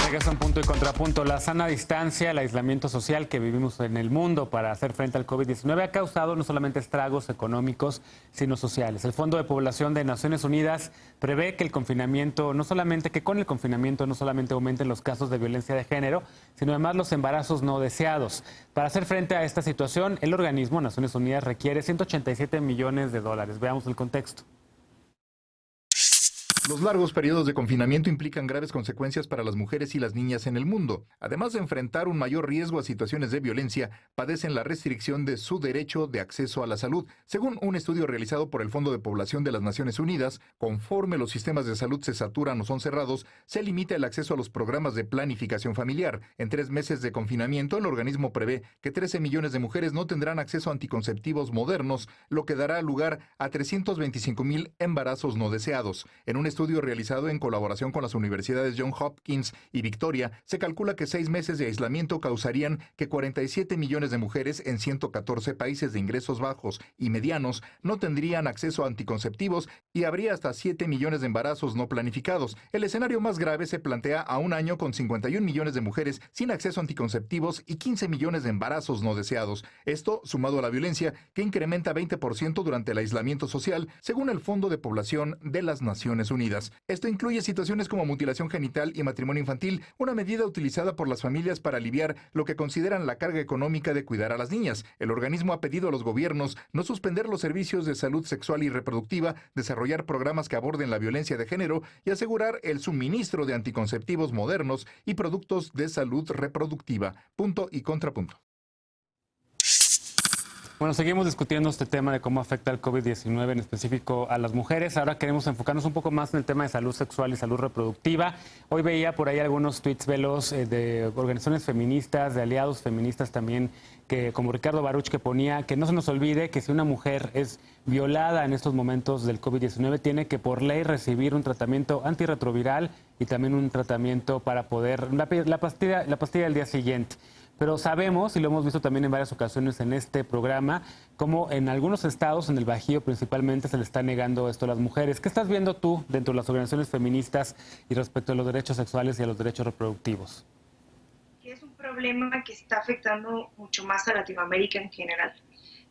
regreso en Punto y Contrapunto. La sana distancia, el aislamiento social que vivimos en el mundo para hacer frente al COVID-19 ha causado no solamente estragos económicos, sino sociales. El Fondo de Población de Naciones Unidas prevé que con el confinamiento no solamente aumenten los casos de violencia de género, sino además los embarazos no deseados. Para hacer frente a esta situación, el organismo Naciones Unidas requiere 187 millones de dólares. Veamos el contexto. Los largos periodos de confinamiento implican graves consecuencias para las mujeres y las niñas en el mundo. Además de enfrentar un mayor riesgo a situaciones de violencia, padecen la restricción de su derecho de acceso a la salud. Según un estudio realizado por el Fondo de Población de las Naciones Unidas, conforme los sistemas de salud se saturan o son cerrados, se limita el acceso a los programas de planificación familiar. En 3 meses de confinamiento, el organismo prevé que 13 millones de mujeres no tendrán acceso a anticonceptivos modernos, lo que dará lugar a 325,000 embarazos no deseados. En un estudio realizado en colaboración con las universidades Johns Hopkins y Victoria, se calcula que 6 meses de aislamiento causarían que 47 millones de mujeres en 114 países de ingresos bajos y medianos no tendrían acceso a anticonceptivos y habría hasta 7 millones de embarazos no planificados. El escenario más grave se plantea a un año con 51 millones de mujeres sin acceso a anticonceptivos y 15 millones de embarazos no deseados. Esto sumado a la violencia, que incrementa 20% durante el aislamiento social, según el Fondo de Población de las Naciones Unidas. Esto incluye situaciones como mutilación genital y matrimonio infantil, una medida utilizada por las familias para aliviar lo que consideran la carga económica de cuidar a las niñas. El organismo ha pedido a los gobiernos no suspender los servicios de salud sexual y reproductiva, desarrollar programas que aborden la violencia de género y asegurar el suministro de anticonceptivos modernos y productos de salud reproductiva. Punto y contrapunto. Bueno, seguimos discutiendo este tema de cómo afecta el COVID-19 en específico a las mujeres. Ahora queremos enfocarnos un poco más en el tema de salud sexual y salud reproductiva. Hoy veía por ahí algunos tweets veloz de organizaciones feministas, de aliados feministas también, que como Ricardo Baruch, que ponía que no se nos olvide que si una mujer es violada en estos momentos del COVID-19, tiene que por ley recibir un tratamiento antirretroviral y también un tratamiento para poder, la pastilla del día siguiente. Pero sabemos, y lo hemos visto también en varias ocasiones en este programa, como en algunos estados, en el Bajío principalmente, se le está negando esto a las mujeres. ¿Qué estás viendo tú dentro de las organizaciones feministas y respecto a los derechos sexuales y a los derechos reproductivos? Es un problema que está afectando mucho más a Latinoamérica en general.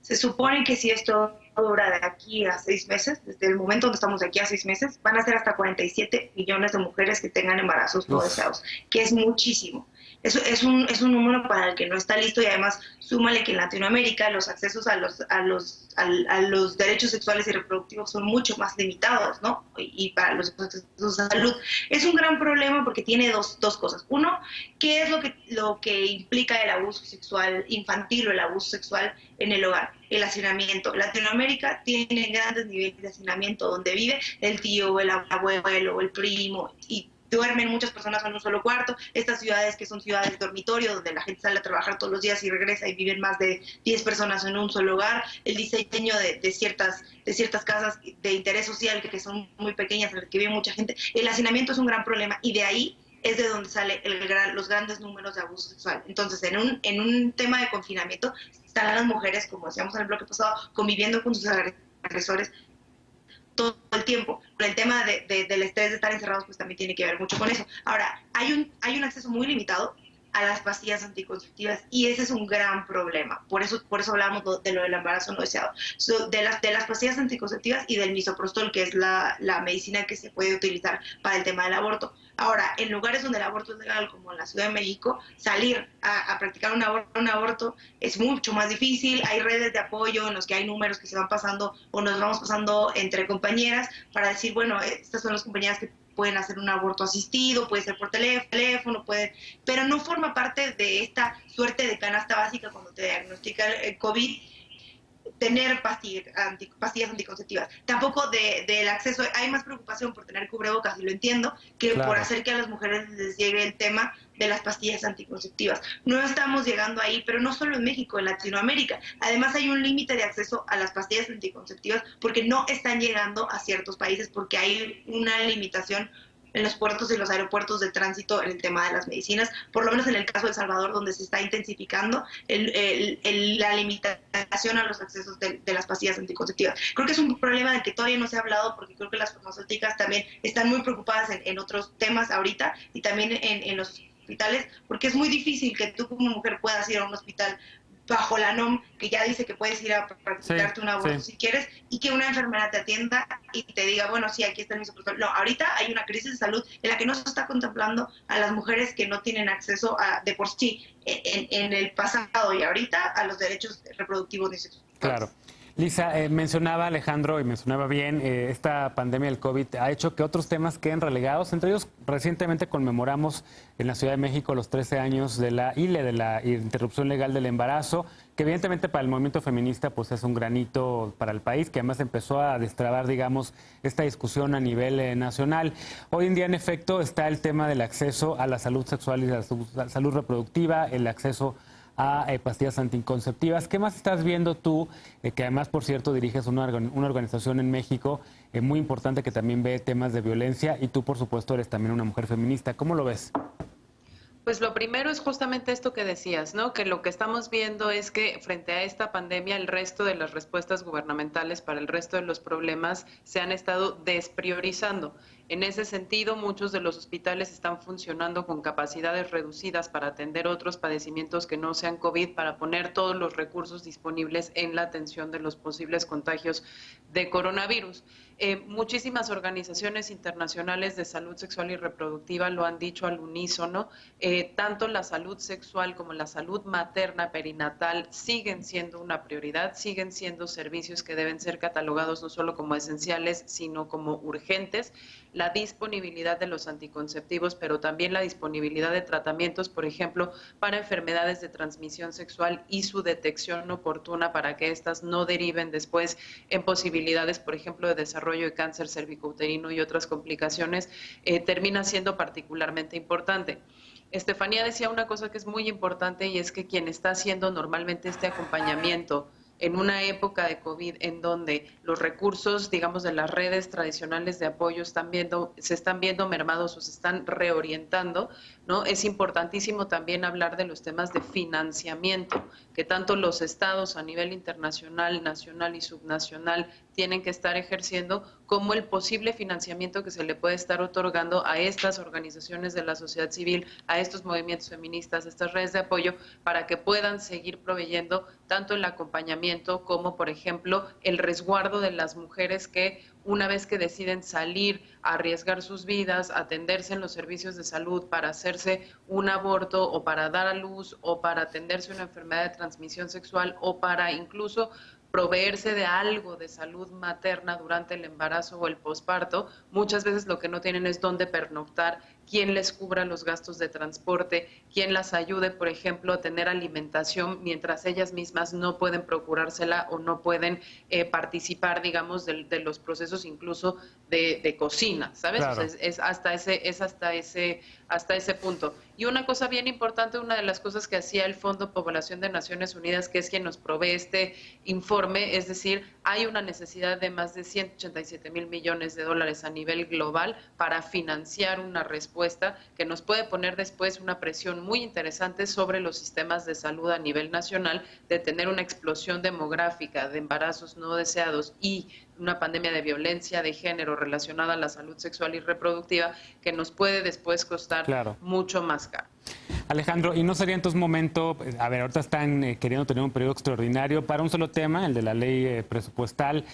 Se supone que si esto dura de aquí a 6 meses, desde el momento donde estamos de aquí a 6 meses, van a ser hasta 47 millones de mujeres que tengan embarazos no deseados, que es muchísimo. Eso es un número para el que no está listo, y además súmale que en Latinoamérica los accesos a los derechos sexuales y reproductivos son mucho más limitados, ¿no? Y para los accesos a salud es un gran problema porque tiene dos cosas. Uno, ¿qué es lo que implica el abuso sexual infantil o el abuso sexual en el hogar? El hacinamiento. Latinoamérica tiene grandes niveles de hacinamiento donde vive el tío, el abuelo, el primo, y duermen muchas personas en un solo cuarto. Estas ciudades que son ciudades dormitorio, donde la gente sale a trabajar todos los días y regresa y viven más de 10 personas en un solo hogar. El diseño de ciertas casas de interés social que son muy pequeñas, en las que vive mucha gente. El hacinamiento es un gran problema, y de ahí es de donde sale los grandes números de abuso sexual. Entonces, en un tema de confinamiento, están las mujeres, como decíamos en el bloque pasado, conviviendo con sus agresores todo el tiempo. Pero el tema del estrés de estar encerrados pues también tiene que ver mucho con eso. Ahora, hay un acceso muy limitado a las pastillas anticonceptivas, y ese es un gran problema. Por eso hablamos de lo del embarazo no deseado. De las pastillas anticonceptivas y del misoprostol, que es la medicina que se puede utilizar para el tema del aborto. Ahora, en lugares donde el aborto es legal, como en la Ciudad de México, salir a practicar un aborto es mucho más difícil. Hay redes de apoyo en los que hay números que se van pasando o nos vamos pasando entre compañeras para decir, bueno, estas son las compañeras que pueden hacer un aborto asistido, puede ser por teléfono, pero no forma parte de esta suerte de canasta básica cuando te diagnostica el COVID, tener pastillas anticonceptivas. Tampoco del acceso. Hay más preocupación por tener cubrebocas, y lo entiendo, que claro, por hacer que a las mujeres les llegue el tema de las pastillas anticonceptivas. No estamos llegando ahí, pero no solo en México, en Latinoamérica. Además, hay un límite de acceso a las pastillas anticonceptivas porque no están llegando a ciertos países, porque hay una limitación en los puertos y los aeropuertos de tránsito en el tema de las medicinas, por lo menos en el caso de El Salvador, donde se está intensificando la limitación a los accesos de las pastillas anticonceptivas. Creo que es un problema del que todavía no se ha hablado, porque creo que las farmacéuticas también están muy preocupadas en otros temas ahorita, y también en los hospitales, porque es muy difícil que tú como mujer puedas ir a un hospital bajo la NOM, que ya dice que puedes ir a practicarte un aborto si quieres, y que una enfermera te atienda y te diga, bueno, sí, aquí está mi protocolo. No, ahorita hay una crisis de salud en la que no se está contemplando a las mujeres que no tienen acceso de por sí en el pasado y ahorita a los derechos reproductivos ni sexuales. Claro. Lisa, mencionaba Alejandro, y mencionaba bien, esta pandemia del COVID ha hecho que otros temas queden relegados. Entre ellos, recientemente conmemoramos en la Ciudad de México los 13 años de la ILE, de la interrupción legal del embarazo, que evidentemente para el movimiento feminista pues es un granito para el país, que además empezó a destrabar, digamos, esta discusión a nivel nacional. Hoy en día, en efecto, está el tema del acceso a la salud sexual y a la salud reproductiva, el acceso a pastillas anticonceptivas. ¿Qué más estás viendo tú, que además, por cierto, diriges una organización en México muy importante que también ve temas de violencia, y tú, por supuesto, eres también una mujer feminista? ¿Cómo lo ves? Pues lo primero es justamente esto que decías, ¿no? Que lo que estamos viendo es que frente a esta pandemia, el resto de las respuestas gubernamentales para el resto de los problemas se han estado despriorizando. En ese sentido, muchos de los hospitales están funcionando con capacidades reducidas para atender otros padecimientos que no sean COVID, para poner todos los recursos disponibles en la atención de los posibles contagios de coronavirus. Muchísimas organizaciones internacionales de salud sexual y reproductiva lo han dicho al unísono. Tanto la salud sexual como la salud materna perinatal siguen siendo una prioridad, siguen siendo servicios que deben ser catalogados no solo como esenciales, sino como urgentes. La disponibilidad de los anticonceptivos, pero también la disponibilidad de tratamientos, por ejemplo, para enfermedades de transmisión sexual y su detección oportuna para que éstas no deriven después en posibilidades, por ejemplo, de desarrollo de cáncer cervicouterino y otras complicaciones, termina siendo particularmente importante. Estefanía decía una cosa que es muy importante, y es que quien está haciendo normalmente este acompañamiento en una época de COVID en donde los recursos, digamos, de las redes tradicionales de apoyo se están viendo mermados o se están reorientando, ¿no? Es importantísimo también hablar de los temas de financiamiento, que tanto los estados a nivel internacional, nacional y subnacional tienen que estar ejerciendo, como el posible financiamiento que se le puede estar otorgando a estas organizaciones de la sociedad civil, a estos movimientos feministas, a estas redes de apoyo, para que puedan seguir proveyendo tanto el acompañamiento como, por ejemplo, el resguardo de las mujeres que, una vez que deciden salir a arriesgar sus vidas, atenderse en los servicios de salud para hacerse un aborto o para dar a luz o para atenderse una enfermedad de transmisión sexual o para incluso proveerse de algo de salud materna durante el embarazo o el posparto, muchas veces lo que no tienen es dónde pernoctar, quién les cubra los gastos de transporte, quién las ayude, por ejemplo, a tener alimentación mientras ellas mismas no pueden procurársela o no pueden participar, digamos, de los procesos incluso de cocina, ¿sabes? Claro. O sea, es hasta ese punto. Y una cosa bien importante, una de las cosas que hacía el Fondo Población de Naciones Unidas, que es quien nos provee este informe, es decir, hay una necesidad de más de 187,000 millones de dólares a nivel global para financiar una respuesta que nos puede poner después una presión muy interesante sobre los sistemas de salud a nivel nacional, de tener una explosión demográfica de embarazos no deseados y una pandemia de violencia de género relacionada a la salud sexual y reproductiva, que nos puede después costar mucho más caro. Alejandro, ¿y no sería entonces momento, a ver, ahorita están queriendo tener un periodo extraordinario para un solo tema, el de la ley presupuestal,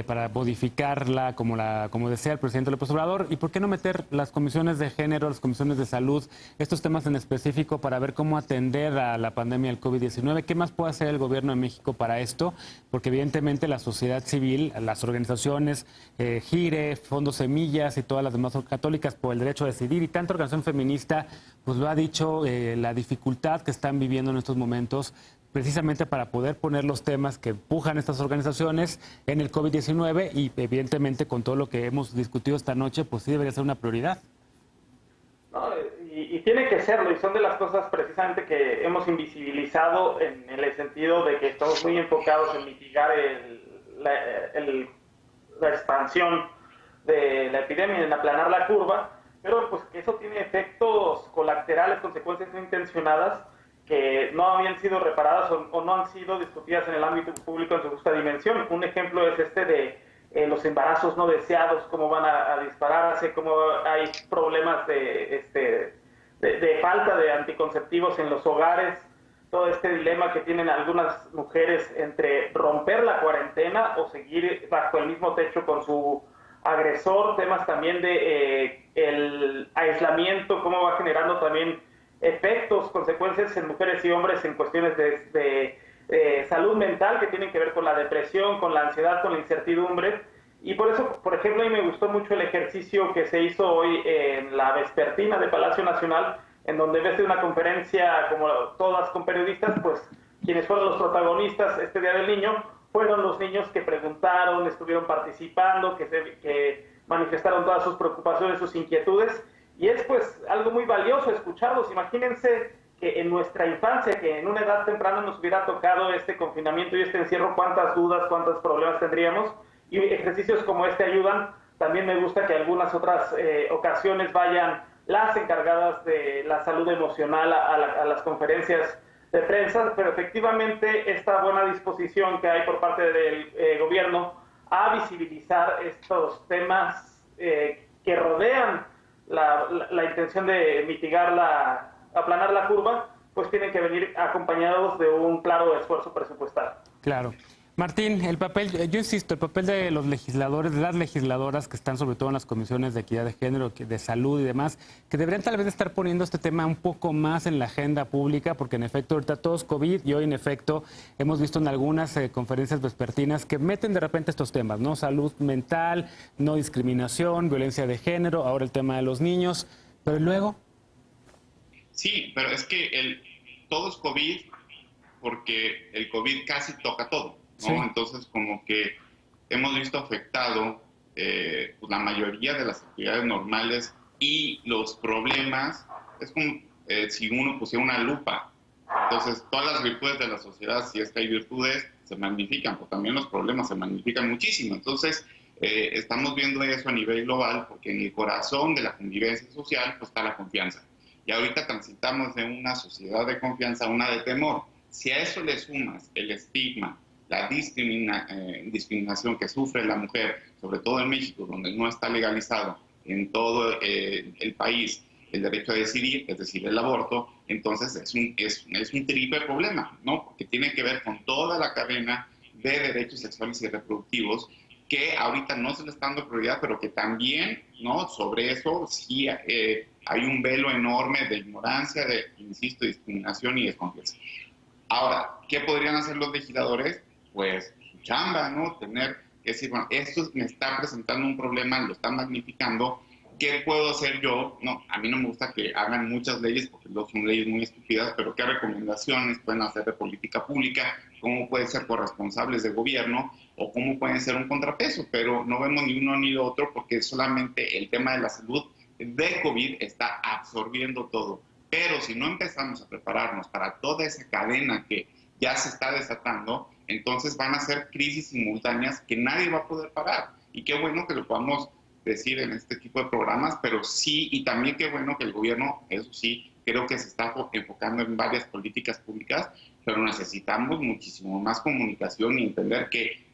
para modificarla como desea el presidente López Obrador? ¿Y por qué no meter las comisiones de género, las comisiones de salud, estos temas en específico para ver cómo atender a la pandemia del COVID-19? ¿Qué más puede hacer el gobierno de México para esto? Porque evidentemente la sociedad civil, las organizaciones, GIRE, Fondo Semillas y todas las demás católicas por el derecho a decidir, y tanta organización feminista, pues lo ha dicho, la dificultad que están viviendo en estos momentos, precisamente para poder poner los temas que empujan estas organizaciones en el COVID-19, y evidentemente con todo lo que hemos discutido esta noche, pues sí debería ser una prioridad. No, y tiene que serlo, y son de las cosas precisamente que hemos invisibilizado en el sentido de que estamos muy enfocados en mitigar la expansión de la epidemia, en aplanar la curva, pero pues que eso tiene efectos colaterales, consecuencias no intencionadas, que no habían sido reparadas o no han sido discutidas en el ámbito público en su justa dimensión. Un ejemplo es este de los embarazos no deseados, cómo van a dispararse, cómo hay problemas de falta de anticonceptivos en los hogares, todo este dilema que tienen algunas mujeres entre romper la cuarentena o seguir bajo el mismo techo con su agresor, temas también de el aislamiento, cómo va generando también efectos, consecuencias en mujeres y hombres en cuestiones de salud mental que tienen que ver con la depresión, con la ansiedad, con la incertidumbre. Y por eso, por ejemplo, a mí me gustó mucho el ejercicio que se hizo hoy en la vespertina de Palacio Nacional, en donde en vez de una conferencia como todas con periodistas, pues quienes fueron los protagonistas este Día del Niño fueron los niños que preguntaron, estuvieron participando, que manifestaron todas sus preocupaciones, sus inquietudes, y es pues algo muy valioso escucharlos. Imagínense que en nuestra infancia, que en una edad temprana nos hubiera tocado este confinamiento y este encierro, cuántas dudas, cuántos problemas tendríamos, y ejercicios como este ayudan. También me gusta que algunas otras ocasiones vayan las encargadas de la salud emocional a las conferencias de prensa, pero efectivamente esta buena disposición que hay por parte del gobierno a visibilizar estos temas que rodean la intención de mitigar, aplanar la curva, pues tienen que venir acompañados de un claro esfuerzo presupuestal. Claro. Martín, el papel, yo insisto, el papel de los legisladores, de las legisladoras que están sobre todo en las comisiones de equidad de género, de salud y demás, que deberían tal vez estar poniendo este tema un poco más en la agenda pública, porque en efecto ahorita todo es COVID y hoy en efecto hemos visto en algunas conferencias vespertinas que meten de repente estos temas, ¿no? Salud mental, no discriminación, violencia de género, ahora el tema de los niños, pero luego... Sí, pero es que todo es COVID porque el COVID casi toca todo, ¿no? Sí. Entonces, como que hemos visto afectado pues, la mayoría de las actividades normales y los problemas. Es como si uno pusiera una lupa. Entonces, todas las virtudes de la sociedad, si es que hay virtudes, se magnifican, pero también los problemas se magnifican muchísimo. Entonces, estamos viendo eso a nivel global porque en el corazón de la convivencia social pues, está la confianza. Y ahorita transitamos de una sociedad de confianza a una de temor. Si a eso le sumas el estigma, la discriminación que sufre la mujer, sobre todo en México, donde no está legalizado en todo el país el derecho a decidir, es decir, el aborto, entonces es un triple problema, ¿no? Porque tiene que ver con toda la cadena de derechos sexuales y reproductivos que ahorita no se le está dando prioridad, pero que también, ¿no? Sobre eso sí hay un velo enorme de ignorancia, de, insisto, discriminación y desconfianza. Ahora, ¿qué podrían hacer los legisladores? Pues su chamba, ¿no? Tener que decir, bueno, esto me está presentando un problema, lo está magnificando, ¿qué puedo hacer yo? No, a mí no me gusta que hagan muchas leyes, porque luego son leyes muy estúpidas, pero ¿qué recomendaciones pueden hacer de política pública? ¿Cómo pueden ser corresponsables de gobierno? ¿O cómo pueden ser un contrapeso? Pero no vemos ni uno ni lo otro, porque solamente el tema de la salud de COVID está absorbiendo todo. Pero si no empezamos a prepararnos para toda esa cadena que ya se está desatando, entonces van a ser crisis simultáneas que nadie va a poder parar. Y qué bueno que lo podamos decir en este tipo de programas, pero sí, y también qué bueno que el gobierno, eso sí, creo que se está enfocando en varias políticas públicas, pero necesitamos muchísimo más comunicación y entender que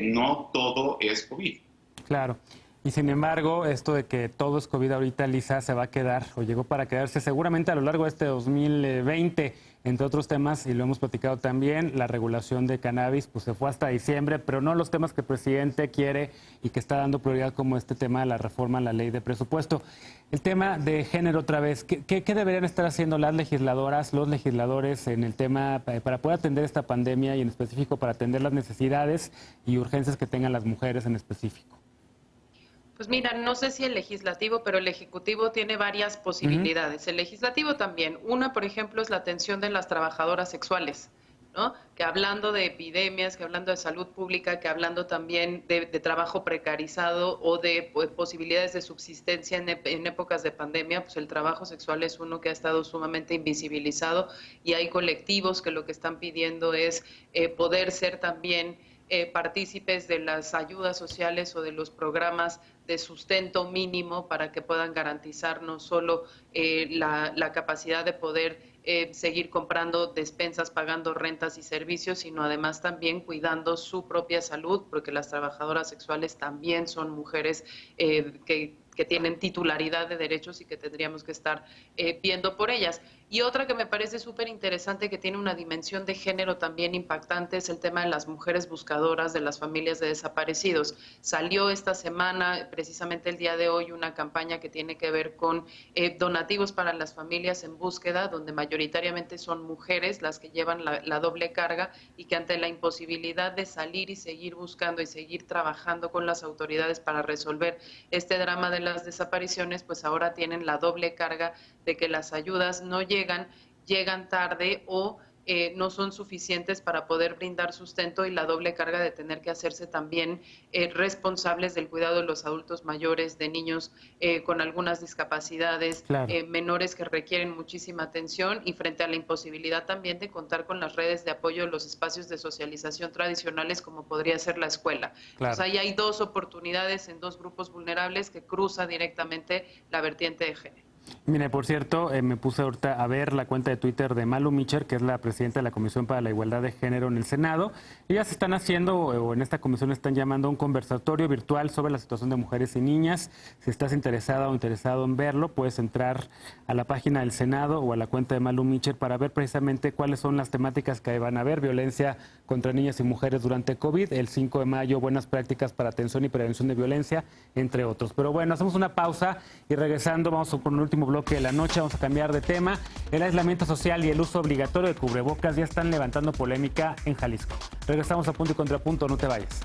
no todo es COVID. Claro. Y sin embargo, esto de que todo es COVID ahorita, Lisa, se va a quedar o llegó para quedarse seguramente a lo largo de este 2020, entre otros temas, y lo hemos platicado también, la regulación de cannabis, pues se fue hasta diciembre, pero no los temas que el presidente quiere y que está dando prioridad como este tema de la reforma a la ley de presupuesto. El tema de género otra vez, ¿qué deberían estar haciendo las legisladoras, los legisladores en el tema para poder atender esta pandemia y en específico para atender las necesidades y urgencias que tengan las mujeres en específico? Pues mira, no sé si el legislativo, pero el ejecutivo tiene varias posibilidades. El legislativo también. Una, por ejemplo, es la atención de las trabajadoras sexuales, ¿no? Que hablando de epidemias, que hablando de salud pública, que hablando también de trabajo precarizado o de posibilidades de subsistencia en épocas de pandemia, pues el trabajo sexual es uno que ha estado sumamente invisibilizado y hay colectivos que lo que están pidiendo es poder ser también partícipes de las ayudas sociales o de los programas de sustento mínimo para que puedan garantizar no solo la capacidad de poder seguir comprando despensas, pagando rentas y servicios, sino además también cuidando su propia salud, porque las trabajadoras sexuales también son mujeres que tienen titularidad de derechos y que tendríamos que estar viendo por ellas. Y otra que me parece súper interesante, que tiene una dimensión de género también impactante, es el tema de las mujeres buscadoras de las familias de desaparecidos. Salió esta semana, precisamente el día de hoy, una campaña que tiene que ver con donativos para las familias en búsqueda, donde mayoritariamente son mujeres las que llevan la doble carga y que ante la imposibilidad de salir y seguir buscando y seguir trabajando con las autoridades para resolver este drama de las desapariciones, pues ahora tienen la doble carga de que las ayudas no llegan tarde o no son suficientes para poder brindar sustento, y la doble carga de tener que hacerse también responsables del cuidado de los adultos mayores, de niños con algunas discapacidades, claro, menores que requieren muchísima atención, y frente a la imposibilidad también de contar con las redes de apoyo de los espacios de socialización tradicionales como podría ser la escuela. claro. Entonces ahí hay dos oportunidades en dos grupos vulnerables que cruza directamente la vertiente de género. Mire, por cierto, me puse ahorita a ver la cuenta de Twitter de Malu Micher, que es la presidenta de la Comisión para la Igualdad de Género en el Senado. Ellas están haciendo, o en esta comisión están llamando a un conversatorio virtual sobre la situación de mujeres y niñas. Si estás interesada o interesado en verlo, puedes entrar a la página del Senado o a la cuenta de Malu Micher para ver precisamente cuáles son las temáticas que van a haber. Violencia contra niñas y mujeres durante COVID, el 5 de mayo, buenas prácticas para atención y prevención de violencia, entre otros. Pero bueno, hacemos una pausa y regresando vamos con un último bloque de la noche. Vamos a cambiar de tema. El aislamiento social y el uso obligatorio de cubrebocas ya están levantando polémica en Jalisco. Regresamos a Punto y Contrapunto, no te vayas.